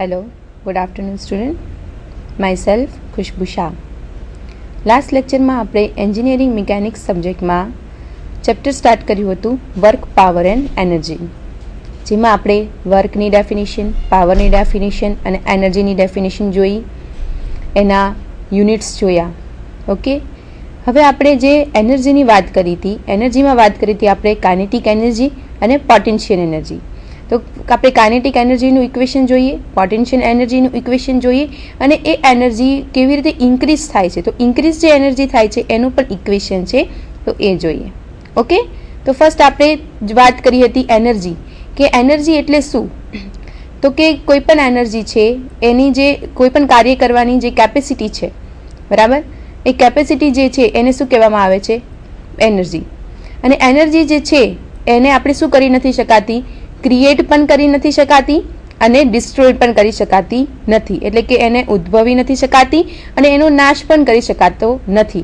Hello, good afternoon student. Myself ખુશ્બુ Shah. Last લેક્ચરમાં આપણે engineering mechanics સબ્જેક્ટમાં chapter start કર્યું હતું વર્ક, પાવર એન્ડ એનર્જી, જેમાં આપણે વર્કની ડેફિનેશન, પાવરની ડેફિનેશન અને એનર્જીની ડેફિનેશન જોઈ, એના યુનિટ્સ જોયા. ઓકે, હવે આપણે જે એનર્જીની વાત કરી હતી, એનર્જીમાં વાત કરી હતી આપણે કાઇનેટિક એનર્જી અને પોટેન્શિયલ એનર્જી. તો આપણે કાઇનેટિક એનર્જીનું ઇક્વેશન જોઈએ, પોટેન્શિયલ એનર્જીનું ઇક્વેશન જોઈએ અને એ એનર્જી કેવી રીતે ઇન્ક્રીઝ થાય છે, તો ઇન્ક્રીઝ જે એનર્જી થાય છે એનું પણ ઇક્વેશન છે, તો એ જોઈએ. ઓકે, તો ફર્સ્ટ આપણે વાત કરી હતી એનર્જી, કે એનર્જી એટલે શું? તો કે કોઈ પણ એનર્જી છે એની જે કોઈ પણ કાર્ય કરવાની જે કેપેસિટી છે, બરાબર, એ કેપેસિટી જે છે એને શું કહેવામાં આવે છે? એનર્જી. અને એનર્જી જે છે એને આપણે શું કરી નથી શકાતી? ક્રિએટ પણ કરી નથી શકાતી અને ડિસ્ટ્રોય પણ કરી શકાતી નથી, એટલે કે એને ઉદ્ભવી નથી શકાતી અને એનો નાશ પણ કરી શકાતો નથી.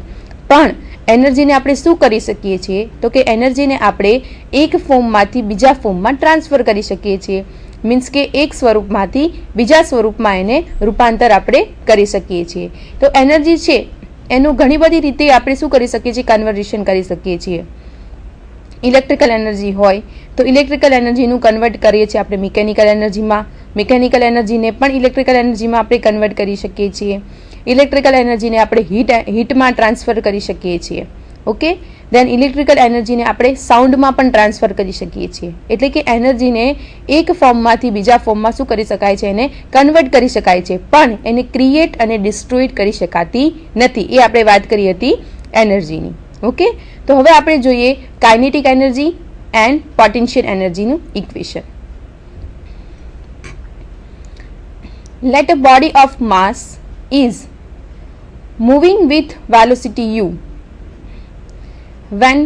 પણ એનર્જીને આપણે શું કરી શકીએ છીએ? તો કે એનર્જીને આપણે એક ફોર્મમાંથી બીજા ફોર્મમાં ટ્રાન્સફર કરી શકીએ છીએ. મીન્સ કે એક સ્વરૂપમાંથી બીજા સ્વરૂપમાં એને રૂપાંતર આપણે કરી શકીએ છીએ. તો એનર્જી છે એનું ઘણી બધી રીતે આપણે શું કરી શકીએ છીએ? કન્વર્ઝેશન કરી શકીએ છીએ. ઇલેક્ટ્રિકલ એનર્જી હોય તો ઇલેક્ટ્રિકલ એનર્જીનું કન્વર્ટ કરીએ છીએ આપણે મિકેનિકલ એનર્જીમાં, મિકેનિકલ એનર્જીને પણ ઇલેક્ટ્રિકલ એનર્જીમાં આપણે કન્વર્ટ કરી શકીએ છીએ. ઇલેક્ટ્રિકલ એનર્જીને આપણે હીટમાં ટ્રાન્સફર કરી શકીએ છીએ. ઓકે, દેન ઇલેક્ટ્રિકલ એનર્જીને આપણે સાઉન્ડમાં પણ ટ્રાન્સફર કરી શકીએ છીએ. એટલે કે એનર્જીને એક ફોર્મમાંથી બીજા ફોર્મમાં શું કરી શકાય છે? એને કન્વર્ટ કરી શકાય છે, પણ એને ક્રિએટ અને ડિસ્ટ્રોય કરી શકાતી નથી. એ આપણે વાત કરી હતી એનર્જીની. ઓકે, તો હવે આપણે જોઈએ કાઇનેટિક એનર્જી એન્ડ પોટેન્શિયલ એનર્જીનું equation. Let a body of mass is moving with velocity u when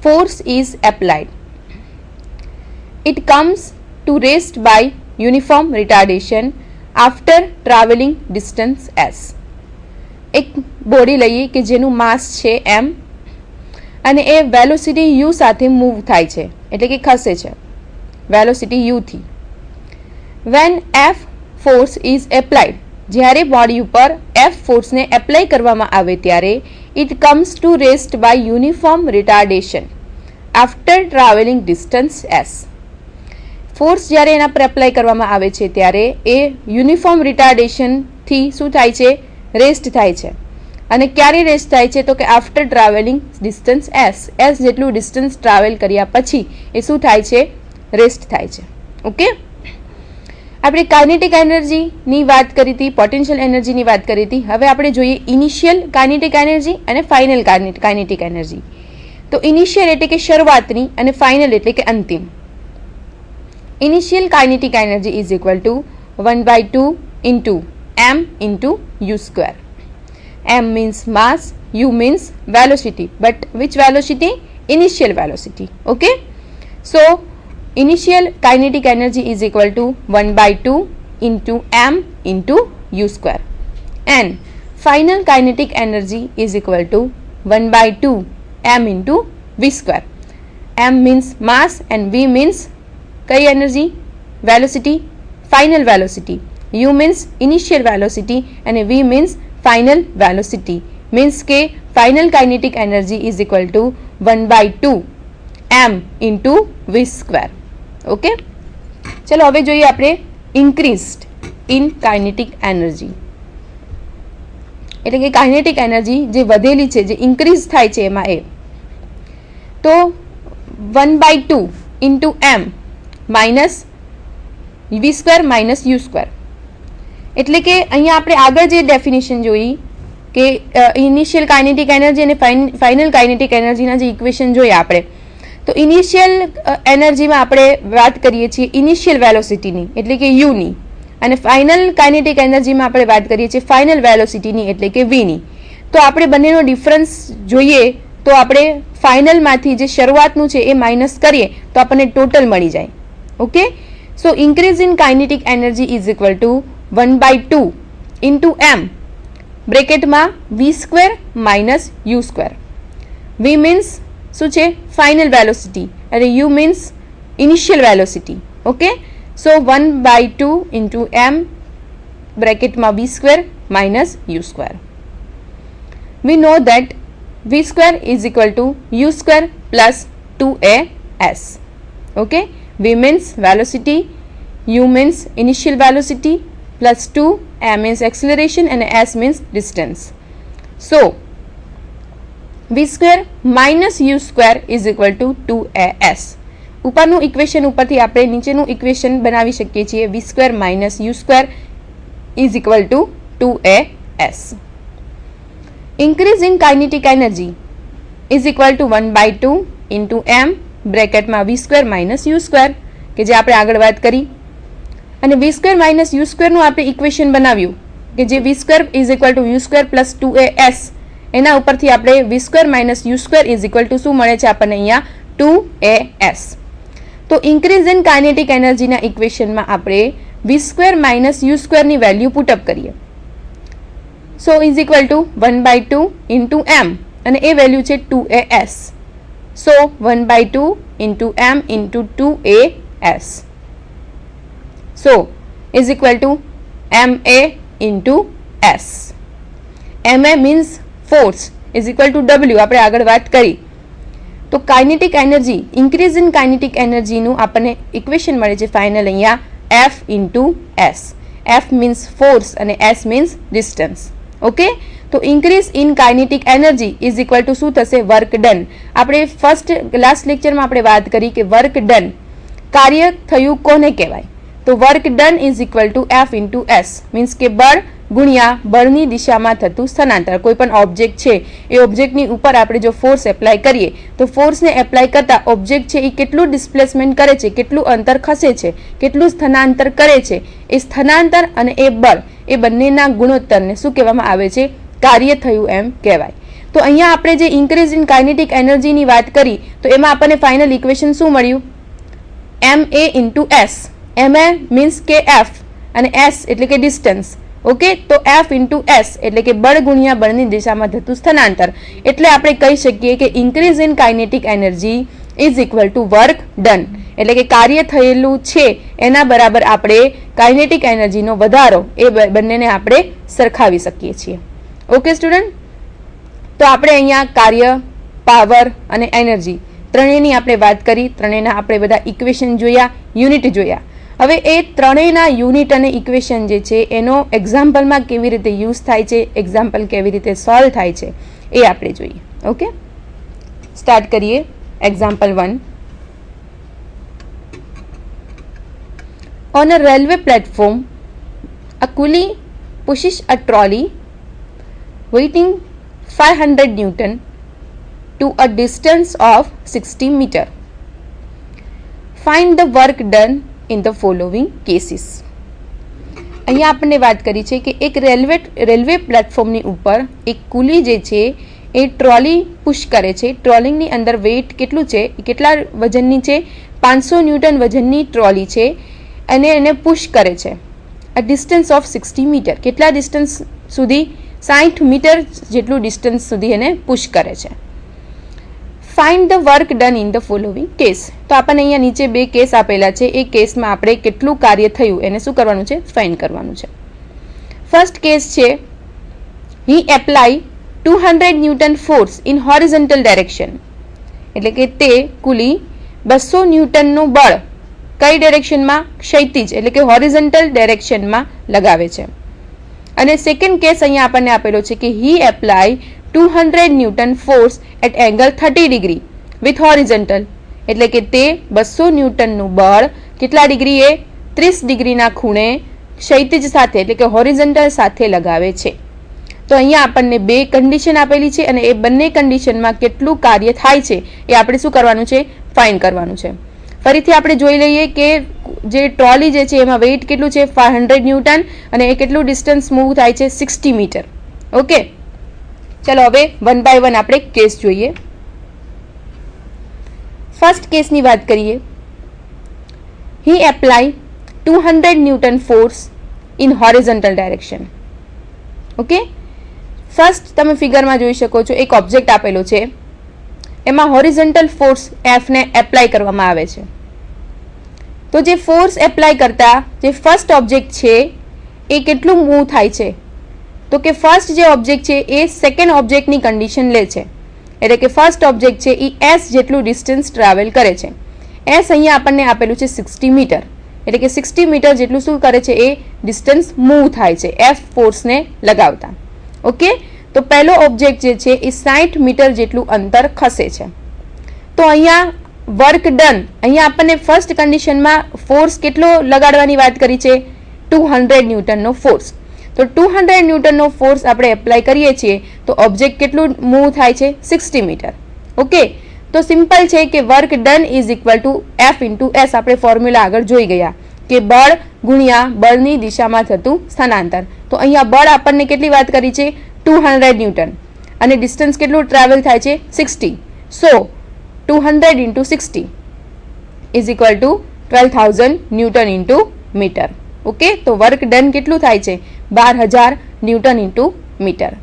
force is applied. It comes to rest by uniform retardation after travelling distance s. એક body લઈએ કે જેનું mass છે m અને એ velocity u સાથે move થાય છે, એટલે કે ખસે છે વેલોસિટી u થી. When f force is applied, જ્યારે બોડી ઉપર f ફોર્સને એપ્લાય કરવામાં આવે ત્યારે it comes to rest by uniform retardation after travelling distance s. Force જ્યારે એના પર એપ્લાય કરવામાં આવે છે ત્યારે એ યુનિફોર્મ રિટાર્ડેશનથી શું થાય છે? રેસ્ટ થાય છે. અને ક્યારે રેસ્ટ થાય છે? તો કે આફ્ટર ટ્રાવેલિંગ ડિસ્ટન્સ s જેટલું ડિસ્ટન્સ ટ્રાવેલ કર્યા પછી એ શું થાય છે? રેસ્ટ થાય છે. ઓકે, આપણે કાઇનેટિક એનર્જીની વાત કરી હતી, પોટેન્શિયલ એનર્જીની વાત કરી હતી. હવે આપણે જોઈએ ઇનિશિયલ કાઇનેટિક એનર્જી અને ફાઇનલ કાઇનેટિક એનર્જી. તો ઇનિશિયલ એટલે કે શરૂઆતની અને ફાઇનલ એટલે કે અંતિમ. Initial kinetic energy is equal to 1/2 into m into u square. m means mass, u means velocity, but which velocity? Initial velocity. Okay, so initial kinetic energy is equal to 1/2 into m into u square, and final kinetic energy is equal to 1/2 m into v square. m means mass and v means kay energy? Velocity, final velocity. u means initial velocity and v means final velocity. Means કે final kinetic energy is equal to 1/2 m into v square. Okay, ચલો હવે જોઈએ આપણે increased in kinetic energy, એટલે કે kinetic energy જે વધેલી છે, જે ઇન્ક્રીઝ થાય છે એમાં એ. તો 1/2 into m minus v square minus u square, એટલે કે અહીંયા આપણે આગળ જે ડેફિનેશન જોઈ કે ઇનિશિયલ કાઇનેટિક એનર્જી અને ફાઇનલ કાઇનેટિક એનર્જીના જે ઇક્વેશન જોયા આપણે, તો ઇનિશિયલ એનર્જીમાં આપણે વાત કરીએ છીએ ઇનિશિયલ વેલોસિટીની, એટલે કે યુની, અને ફાઇનલ કાઇનેટિક એનર્જીમાં આપણે વાત કરીએ છીએ ફાઇનલ વેલોસિટીની, એટલે કે વીની. તો આપણે બંનેનો ડિફરન્સ જોઈએ તો આપણે ફાઇનલમાંથી જે શરૂઆતનું છે એ માઇનસ કરીએ તો આપણને ટોટલ મળી જાય. Okay, so increase in kinetic energy is equal to 1/2 into m બ્રેકેટમાં v square minus u square. v means શું છે? ફાઇનલ વેલોસિટી અને u means initial velocity. Okay, so 1/2 into M બ્રેકેટમાં V square minus U square. We know that V square is equal to U square plus 2as. Okay, V means velocity, u means initial velocity, plus 2, a means acceleration and s means distance. So, v square minus u square is equal to 2as. ઉપરનું equation ઉપરથી આપણે નીચેનું equation બનાવી શકીએ છીએ. v square minus u square is equal to 2as. Increase in kinetic energy is equal to 1/2 into m બ્રેકેટમાં v square minus u square કે જે આપણે આગળ વાત કરી. અને વી સ્ક્વેર માઇનસ યુ સ્ક્વેરનું આપણે ઇક્વેશન બનાવ્યું કે જે V square is equal to U square plus 2as. એના ઉપરથી આપણે V square minus U square is equal to શું મળે છે આપણને અહીંયા 2as. તો ઇન્ક્રીઝ ઇન કાઇનેટિક એનર્જીના ઇક્વેશનમાં આપણે વી સ્ક્વેર માઇનસ યુ સ્ક્વેરની વેલ્યુ પુટઅપ કરીએ. So is equal to 1/2 into M અને એ વેલ્યુ છે 2as. So 1/2 into M into 2as. So is equal to ma into s. ma means force is equal to w. આપણે આગળ વાત કરી. તો kinetic energy, increase in kinetic એનર્જીનું આપણને ઇક્વેશન મળે છે ફાઇનલ અહીંયા f into s. f means force અને s means distance. ઓકે, તો increase in kinetic energy is equal to શું થશે? Work done. આપણે લાસ્ટ લેક્ચરમાં આપણે વાત કરી કે વર્ક ડન, કાર્ય થયું કોને કહેવાય? તો work done is equal to f into S. Means કે બળ ગુણ્યા બળની દિશામાં થતું સ્થળાંતર. કોઈ પણ ઓબ્જેક્ટ છે એ ઓબ્જેક્ટની ઉપર આપણે જો ફોર્સ એપ્લાય કરીએ તો ફોર્સને એપ્લાય કરતા ઓબ્જેક્ટ છે એ કેટલું ડિસ્પ્લેસમેન્ટ કરે છે, કેટલું અંતર ખસે છે, કેટલું સ્થળાંતર કરે છે, એ સ્થળાંતર અને એ બળ એ બંનેના ગુણોત્તરને શું કહેવામાં આવે છે? કાર્ય થયું એમ કહેવાય. તો અહીંયા આપણે જે ઇન્ક્રીઝ ઇન કાઇનેટિક એનર્જીની વાત કરી તો એમાં આપણને ફાઇનલ ઇક્વેશન શું મળ્યું? ma into S. ma means કે f અને s એટલે કે ડિસ્ટન્સ. ઓકે, તો f ઇન્ટુ s એટલે કે બળ ગુણ્યા બળની દિશામાં થતું સ્થળાંતર. એટલે આપણે કહી શકીએ કે increase in kinetic energy is equal to work done. એટલે કે કાર્ય થયેલું છે એના બરાબર આપણે કાઇનેટિક એનર્જીનો વધારો એ બંનેને આપણે સરખાવી શકીએ છીએ. ઓકે સ્ટુડન્ટ, તો આપણે અહીંયા કાર્ય, પાવર અને એનર્જી ત્રણેયની આપણે વાત કરી. ત્રણેયના આપણે બધા ઇક્વેશન જોયા, યુનિટ જોયા. હવે એ ત્રણેયના યુનિટ અને ઇક્વેશન જે છે એનો એક્ઝામ્પલમાં કેવી રીતે યુઝ થાય છે, એક્ઝામ્પલ કેવી રીતે સોલ્વ થાય છે એ આપણે જોઈએ. ઓકે, સ્ટાર્ટ કરીએ. Example 1. On a railway platform, a coolie pushes a trolley weighing 500 Newton to a distance of 60 meter. Find the work done in the following cases. અહીંયા આપણને વાત કરી છે કે એક રેલવે પ્લેટફોર્મની ઉપર એક કુલી જે છે એ ટ્રોલી પુશ કરે છે. ટ્રોલિંગની અંદર વેઇટ કેટલું છે, કેટલા વજનની છે? 500 ન્યૂટન વજનની ટ્રોલી છે અને એને પુશ કરે છે. a distance of 60 metre. કેટલા ડિસ્ટન્સ સુધી? 60 મીટર જેટલું ડિસ્ટન્સ સુધી એને પુશ કરે છે. Find the work done in the following case. તો આપણને અહીંયા નીચે બે કેસ આપેલા છે. એ કેસમાં આપણે કેટલું કાર્ય થયું એને શું કરવાનું છે? ફાઇન્ડ કરવાનું છે. ફર્સ્ટ કેસ છે he apply 200 newton force in horizontal direction. એટલે કે તે કુલી 200 ન્યૂટનનું બળ કઈ ડાયરેક્શનમાં? ક્ષૈતિજ એટલે કે હોરિઝોન્ટલ ડાયરેક્શનમાં લગાવે છે. અને સેકન્ડ કેસ અહીંયા આપણને આપેલો છે કે he apply 200 newton force at angle 30 degree with horizontal. એટલે કે તે 200 ન્યૂટનનું બળ કેટલા ડિગ્રીએ? 30 ડિગ્રીના ખૂણે ક્ષૈતિજ સાથે એટલે કે હોરિઝોન્ટલ સાથે લગાવે છે. તો અહીંયા આપણને બે કન્ડિશન આપેલી છે અને એ બંને કન્ડિશનમાં કેટલું કાર્ય થાય છે એ આપણે શું કરવાનું છે? ફાઇન્ડ કરવાનું છે. ફરીથી આપણે જોઈ લઈએ કે જે ટ્રોલી જે છે એમાં વેઇટ કેટલું છે? 500 ન્યૂટન અને એ કેટલું ડિસ્ટન્સ મૂવ થાય છે? 60 મીટર. ઓકે, ચલો હવે વન બાય વન આપણે કેસ જોઈએ. ફર્સ્ટ કેસની વાત કરીએ. He apply 200 newton force in horizontal direction. Okay, first તમે ફિગરમાં જોઈ શકો છો એક ઓબ્જેક્ટ આપેલો છે, એમાં હોરિઝોન્ટલ ફોર્સ એફ ને એપ્લાય કરવામાં આવે છે. તો જે ફોર્સ એપ્લાય કરતા જે ફર્સ્ટ ઓબ્જેક્ટ છે એ કેટલું મૂવ થાય છે, તો કે ફર્સ્ટ જે ઓબ્જેક્ટ છે એ સેકન્ડ ઓબ્જેક્ટની કન્ડિશન લે છે, એટલે કે ફર્સ્ટ ઓબ્જેક્ટ છે એ s જેટલું ડિસ્ટન્સ ટ્રાવેલ કરે છે. s અહીંયા આપણને આપેલું છે 60 મીટર, એટલે કે 60 મીટર જેટલું શું કરે છે, એ ડિસ્ટન્સ મૂવ થાય છે F ફોર્સને લગાવતા. ઓકે, તો પહેલો ઓબ્જેક્ટ જે છે એ 60 મીટર જેટલું અંતર ખસે છે. તો અહીંયા વર્ક ડન, અહીંયા આપણને ફર્સ્ટ કન્ડિશનમાં ફોર્સ કેટલો લગાડવાની વાત કરી છે, 200 ન્યૂટનનો ફોર્સ. તો 200 ન્યૂટનનો ફોર્સ આપણે એપ્લાય કરીએ છીએ તો ઓબ્જેક્ટ કેટલું મૂવ થાય છે, 60 મીટર. ઓકે, તો સિમ્પલ છે કે work done is equal to F into S. આપણે ફોર્મ્યુલા આગળ જોઈ ગયા કે બળ ગુણ્યા બળની દિશામાં થતું સ્થાનાંતર. તો અહીંયા બળ આપણને કેટલી વાત કરી છે, 200 ન્યૂટન, અને ડિસ્ટન્સ કેટલું ટ્રાવેલ થાય છે, 60. So 200 into 60 is equal to 12,000 newton into metre. Okay, તો વર્ક ડન કેટલું થાય છે, 12,000 ન્યૂટન ઇન્ટુ મીટર.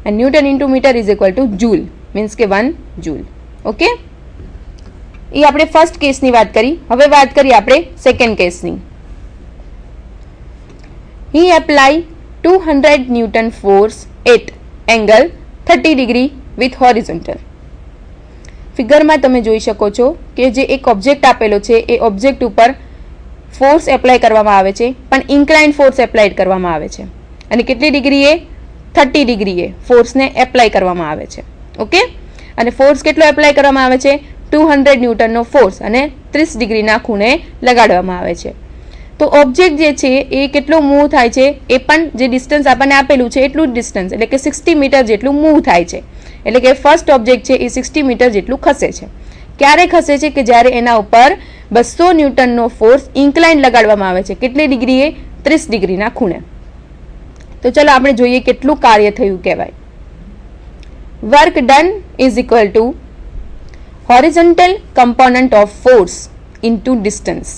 અને newton into metre is equal to joule, means કે 1 જૂલ. ઓકે, એ આપણે ફર્સ્ટ કેસની વાત કરી. હવે વાત કરીએ આપણે સેકન્ડ કેસની. He apply 200 Newton force at angle 30 degree with horizontal. ફિગરમાં તમે જોઈ શકો છો કે જે એક ઓબ્જેક્ટ આપેલો છે એ ઓબ્જેક્ટ ઉપર ફોર્સ એપ્લાય કરવામાં આવે છે, પણ ઇન્ક્લાઇન ફોર્સ એપ્લાય કરવામાં આવે છે, અને કેટલી ડિગ્રીએ, 30 ડિગ્રીએ ફોર્સને એપ્લાય કરવામાં આવે છે. ઓકે, અને ફોર્સ કેટલો એપ્લાય કરવામાં આવે છે, 200 ન્યૂટનનો ફોર્સ, અને 30 ડિગ્રીના ખૂણે લગાડવામાં આવે છે. તો ઓબ્જેક્ટ જે છે એ કેટલો મૂવ થાય છે, એ પણ જે ડિસ્ટન્સ આપણને આપેલું છે એટલું જ ડિસ્ટન્સ, એટલે કે 60 મીટર જેટલું મૂવ થાય છે. એટલે કે ફર્સ્ટ ઓબ્જેક્ટ છે એ 60 મીટર જેટલું ખસે છે. ક્યારે ખસે છે કે જ્યારે એના ઉપર 200 ન્યૂટનનો ફોર્સ ઇન્ક્લાઇન લગાડવામાં આવે છે, કેટલી ડિગ્રીએ, 30 ડિગ્રીના ખૂણે. તો ચલો આપણે જોઈએ કેટલું કાર્ય થયું કહેવાય. Work done is equal two horizontal component of force into distance.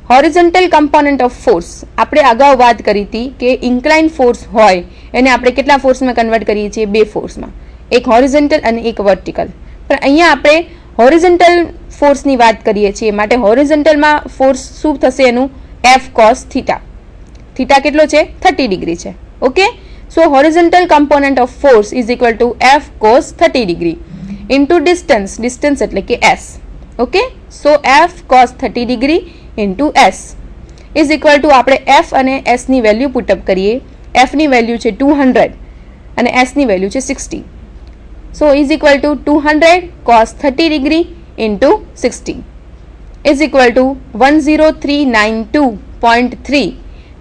Horizontal component of force આપણે અગાઉ વાત કરી હતી કે ઇન્ક્લાઇન ફોર્સ હોય એને આપણે કેટલા ફોર્સમાં કન્વર્ટ કરીએ છીએ, 2 ફોર્સમાં, એક હોરિઝોન્ટલ અને એક વર્ટિકલ. પણ અહીંયા આપણે હોરિઝોન્ટલ ફોર્સની વાત કરીએ છીએ, માટે હોરિઝોન્ટલમાં ફોર્સ શું થશે, એનું F cos થીટા. થીટા કેટલો છે, 30 ડિગ્રી છે. Okay, so horizontal component of force is equal to F cos 30 degree into distance, distance એટલે કે S. Okay, so F cos 30 degree into S is equal to, આપણે F અને S ની value put up કરીએ. F ની value છે 200 અને S ની વેલ્યુ છે 60. So is equal to 200 cos 30 degree into 60 is equal to 10392.3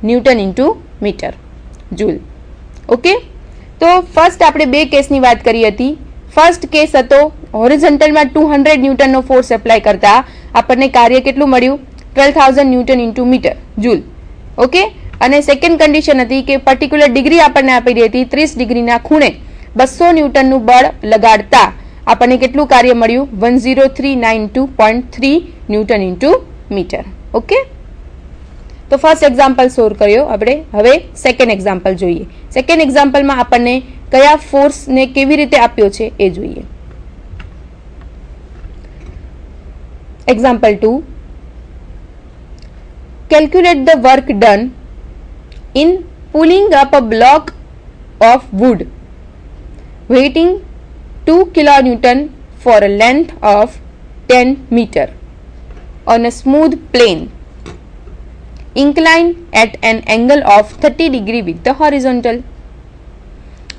newton into metre joule. Okay, તો ફર્સ્ટ આપણે 2 કેસની વાત કરી હતી. ફર્સ્ટ કેસ હતો હોરિઝોન્ટલમાં 200 ન્યૂટનનો ફોર્સ એપ્લાય કરતા આપણને કાર્ય કેટલું મળ્યું, 12,000 newton into metre joule. Okay, અને સેકન્ડ કન્ડિશન હતી કે પર્ટિક્યુલર ડિગ્રી આપણને આપેલી હતી, 30 ડિગ્રીના ખૂણે 200 ન્યૂટનનું બળ લગાડતા આપણને કેટલું કાર્ય મળ્યું, 10392.3 ન્યૂટન ઇન્ટુ મીટર. ઓકે, તો ફર્સ્ટ એક્ઝામ્પલ સોલ્વ કર્યો આપણે. હવે સેકન્ડ એક્ઝામ્પલ જોઈએ. સેકન્ડ એક્ઝામ્પલમાં આપણને કયા ફોર્સને કેવી રીતે આપ્યો છે એ જોઈએ. Example 2, calculate the work done in pulling up a block of wood weighing 2 kilonewton for a length of 10 meter on a smooth plane inclined at an angle of 30 degree with the horizontal.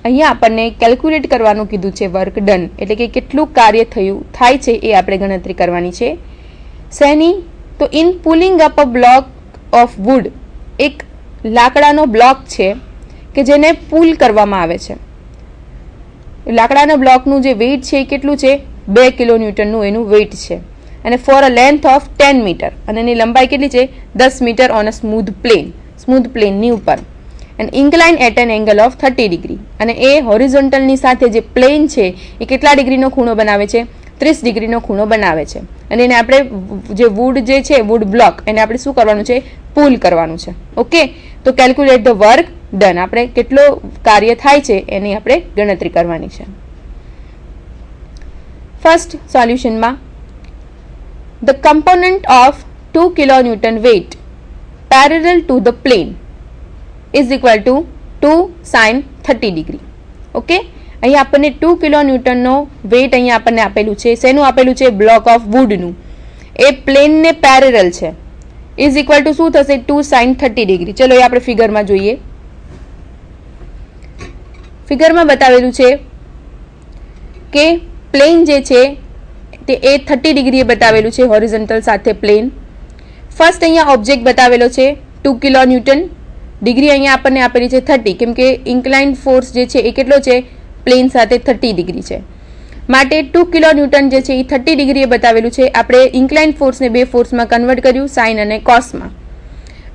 અહીંયા આપણને calculate કરવાનું કીધું છે work done, એટલે કે કેટલું કાર્ય થયું થાય છે એ આપણે ગણતરી કરવાની છે. શેની, તો in pulling up a block of wood, એક લાકડાનો બ્લોક છે કે જેને પુલ કરવામાં આવે છે. લાકડાના બ્લોકનું જે વેઇટ છે એ કેટલું છે, 2 કિલો ન્યૂટનનું એનું વેઇટ છે, અને for a length of 10 metre, અને એની લંબાઈ કેટલી છે, 10 મીટર ઓન અ સ્મૂધ પ્લેનની ઉપર, and incline at an angle of 30 degree. અને એ હોરિઝોન્ટલની સાથે જે પ્લેન છે એ કેટલા ડિગ્રીનો ખૂણો બનાવે છે, 30 ડિગ્રીનો ખૂણો બનાવે છે. અને એને આપણે જે વુડ જે છે, વુડ બ્લોક, એને આપણે શું કરવાનું છે, પુલ કરવાનું છે. ઓકે, તો કેલ્ક્યુલેટ ધ વર્ક ડન, આપણે કેટલો કાર્ય થાય છે એની આપણે ગણતરી કરવાની છે. ફર્સ્ટ સોલ્યુશનમાં the component of 2 kilonewton weight parallel to the plane is equal to 2 sin 30 degree. Okay, અહીંયા આપણને 2 કિલોન્યુટનનો વેઇટ અહીંયા આપણને આપેલું છે. શેનું આપેલું છે? Block of વુડનું. એ પ્લેનને પેરેલલ છે. ઇઝ ઇક્વલ ટુ શું થશે? 2 sin 30 ડિગ્રી. ચલો એ આપણે ફિગરમાં જોઈએ. ફિગરમાં બતાવેલું છે કે પ્લેન જે છે તે એ 30 ડિગ્રીએ બતાવેલું છે હોરિઝોન્ટલ સાથે પ્લેન. ફર્સ્ટ અહીંયા ઓબ્જેક્ટ બતાવેલો છે 2 કિલોન્યુટન. ડિગ્રી અહીંયા આપણને આપેલી છે 30, કેમ કે ઇન્ક્લાઇન્ડ ફોર્સ જે છે એ કેટલો છે? પ્લેન સાથે 30 ડિગ્રી છે. માટે 2 કિલોન્યુટન જે છે એ 30 ડિગ્રીએ બતાવેલું છે. આપણે ઇન્ક્લાઇન્ડ ફોર્સને બે ફોર્સમાં કન્વર્ટ કર્યું, સાઇન અને કોસમાં.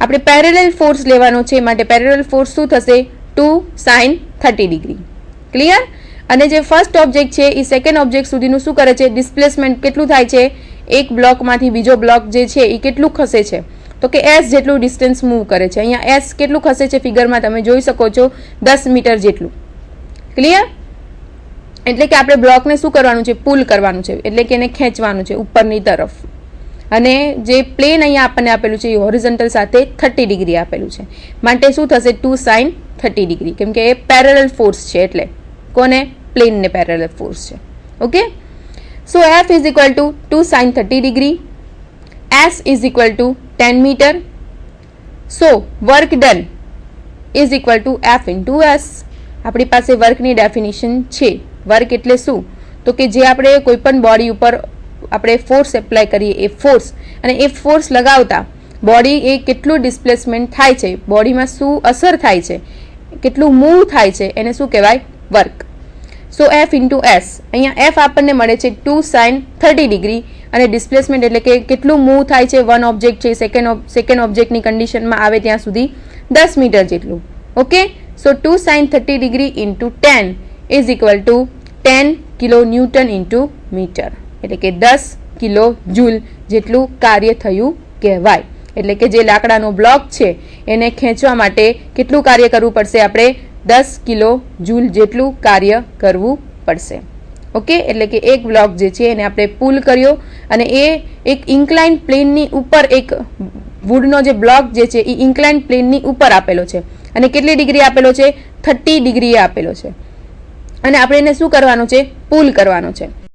આપણે પેરેલલ ફોર્સ લેવાનો છે, માટે પેરેલલ ફોર્સ શું થશે? 2 sin 30 ડિગ્રી. ક્લિયર? અને જે ફર્સ્ટ ઓબ્જેક્ટ છે એ સેકન્ડ ઓબ્જેક્ટ સુધીનું શું કરે છે? ડિસ્પ્લેસમેન્ટ કેટલું થાય છે? એક બ્લોકમાંથી બીજો બ્લોક જે છે એ કેટલું ખસે છે? તો કે s જેટલું ડિસ્ટન્સ મૂવ કરે છે. અહીંયા s કેટલું ખસે છે? ફિગરમાં તમે જોઈ શકો છો 10 મીટર જેટલું. ક્લિયર? એટલે કે આપણે બ્લોકને શું કરવાનું છે? પુલ કરવાનું છે, એટલે કે એને ખેંચવાનું છે ઉપરની તરફ. અને જે પ્લેન અહીંયા આપણને આપેલું છે એ હોરિઝોન્ટલ સાથે 30 ડિગ્રી આપેલું છે. માટે શું થશે? 2 sin 30 ડિગ્રી, કેમ કે એ પેરેલલ ફોર્સ છે. એટલે કોને? પ્લેનને પેરેલલ ફોર્સ છે. Okay, so f is equal to 2 sin 30 degree, s is equal to 10 meter. So work done is equal to f into s. આપણી પાસે વર્કની ડેફિનેશન છે. વર્ક એટલે શું? તો કે જે આપણે કોઈ પણ બોડી ઉપર આપણે ફોર્સ એપ્લાય કરીએ એ ફોર્સ, અને એ ફોર્સ લગાવતા બોડી એ કેટલું ડિસ્પ્લેસમેન્ટ થાય છે, બોડીમાં શું અસર થાય છે, કેટલું મૂવ થાય છે, એને શું કહેવાય? વર્ક. સો f ઇન્ટુ એસ. અહીંયા f આપણને મળે છે 2 sin 30 ડિગ્રી, અને ડિસ્પ્લેસમેન્ટ એટલે કે કેટલું મૂવ થાય છે વન ઓબ્જેક્ટ છે સેકન્ડ ઓબ્જેક્ટની કન્ડિશનમાં આવે ત્યાં સુધી 10 મીટર જેટલું. Okay, so 2 sin 30 degree into 10 is equal to 10 kilo newton into metre, એટલે કે 10 કિલો જૂલ જેટલું કાર્ય થયું કહેવાય. એટલે કે જે લાકડાનો બ્લોક છે એને ખેંચવા માટે કેટલું કાર્ય કરવું પડશે? આપણે 10 કિલો જૂલ જેટલું કાર્ય કરવું પડશે. ઓકે, એટલે કે એક બ્લોક જે છે એને આપણે પુલ કર્યો, અને એ એક ઇન્ક્લાઇન્ડ પ્લેનની ઉપર, એક વુડનો જે બ્લોક જે છે એ ઇન્ક્લાઇન્ડ પ્લેનની ઉપર આપેલો છે. અને કેટલી ડિગ્રી આપેલો છે? 30 ડિગ્રીએ આપેલો છે. અને આપણે એને શું કરવાનું છે? પુલ કરવાનો છે.